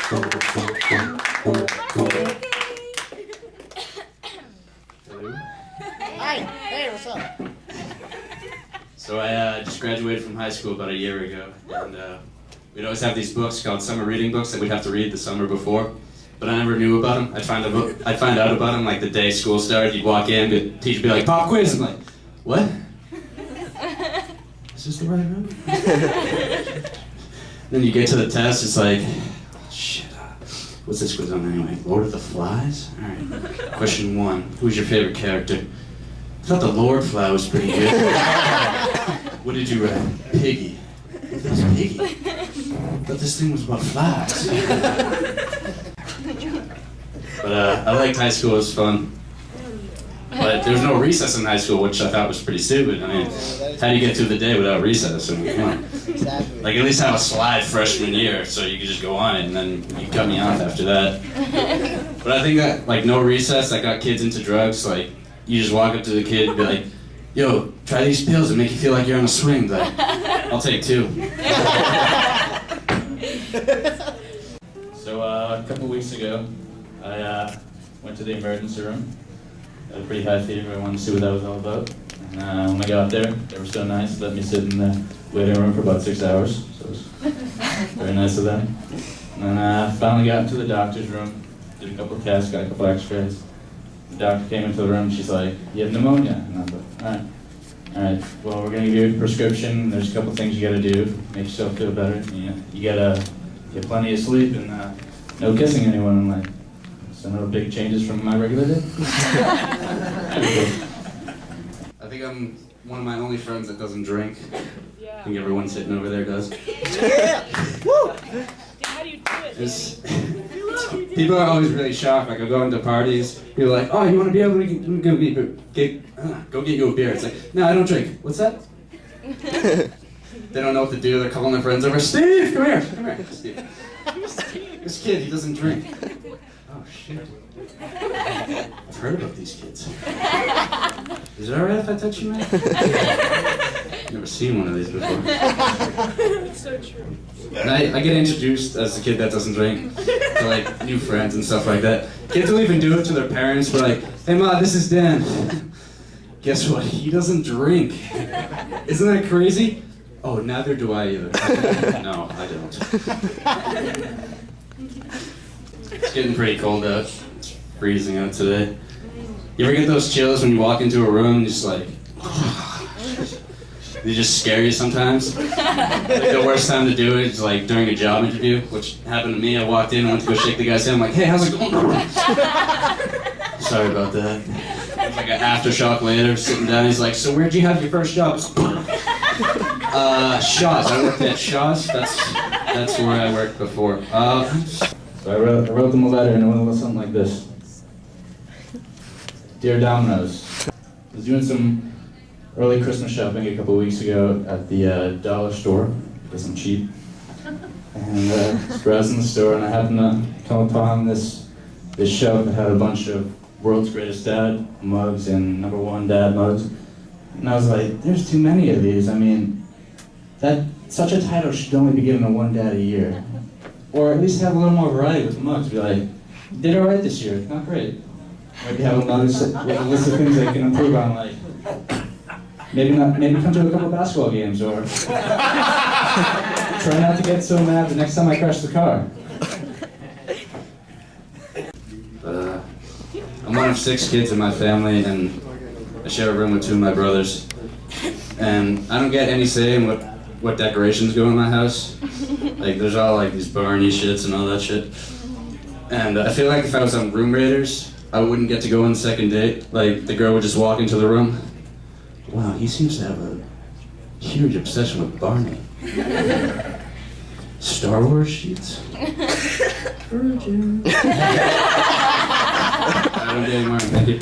Hi. Hey, what's up? So I just graduated from high school about a year ago, and we'd always have these books called summer reading books that we'd have to read the summer before, but I never knew about them. I'd find out about them like the day school started. You'd walk in, the teacher would be like, "Pop quiz." I'm like, "What? Is this the right room?" Then you get to the test, it's like, shit, what's this quiz on anyway? Lord of the Flies? Alright. Question 1, who's your favorite character? I thought the Lord Fly was pretty good. What did you write? Piggy. What's Piggy? I thought this thing was about flies. But I liked high school, it was fun. But there was no recess in high school, which I thought was pretty stupid. I mean, how do you get through the day without recess? I mean, come on. Exactly. Like, at least have a slide freshman year, so you could just go on it, and then you cut me off after that. But I think that, like, no recess, that got kids into drugs. Like, you just walk up to the kid and be like, "Yo, try these pills and make you feel like you're on a swing." Like, I'll take 2. So, a couple weeks ago, I went to the emergency room. Had a pretty high fever. I wanted to see what that was all about. And when I got there, they were so nice. Let me sit in the waiting room for about 6 hours. So it was very nice of them. And then I finally got into the doctor's room. Did a couple of tests, got a couple x-rays. The doctor came into the room. She's like, "You have pneumonia." And I was like, all right. Well, we're gonna give you a prescription. There's a couple of things you gotta do. Make yourself feel better. You gotta get plenty of sleep and no kissing anyone. I'm like, so no big changes from my regular day? I think I'm one of my only friends that doesn't drink. Yeah. I think everyone sitting over there does. Yeah. Woo. How do you do it? It's, people are always really shocked. Like, I go into parties, people are like, "Oh, you want to be able to go get you a beer." It's like, "No, I don't drink." "What's that?" They don't know what to do. They're calling their friends over. "Steve, come here, Steve. This kid, he doesn't drink." Oh shit. I've heard about these kids. Is it alright if I touch you, man? Never seen one of these before. It's so true. And I get introduced as the kid that doesn't drink to like new friends and stuff like that. Kids will even do it to their parents. We're like, "Hey ma, this is Dan." Guess what? He doesn't drink. Isn't that crazy? "Oh, neither do I either." No, I don't. It's getting pretty cold out. It's freezing out today. You ever get those chills when you walk into a room and just like, they just scare you sometimes? Like, the worst time to do it is like during a job interview, which happened to me. I walked in, I went to go shake the guy's hand. I'm like, "Hey, how's it going?" Sorry about that. It was like an aftershock later, sitting down. He's like, "So where'd you have your first job?" Shaw's. I worked at Shaw's. That's where I worked before. So I wrote them a letter, and it went a little something like this. "Dear Domino's, I was doing some early Christmas shopping a couple weeks ago at the dollar store, because I'm cheap. And I was browsing the store, and I happened to come upon this shelf that had a bunch of World's Greatest Dad mugs and #1 dad mugs. And I was like, there's too many of these. I mean, such a title should only be given to one dad a year. Or at least have a little more variety with the mugs. Be like, did alright this year, not great." Maybe have a list with a list of things they can improve on, like maybe come to a couple basketball games, or try not to get so mad the next time I crash the car. But I'm one of 6 kids in my family, and I share a room with 2 of my brothers. And I don't get any say in what decorations go in my house. Like, there's all like these Barney shits and all that shit. And I feel like if I was on Room Raiders, I wouldn't get to go on the second date. Like, the girl would just walk into the room. "Wow, he seems to have a huge obsession with Barney. Star Wars sheets? Virgin." I don't get any more, thank you.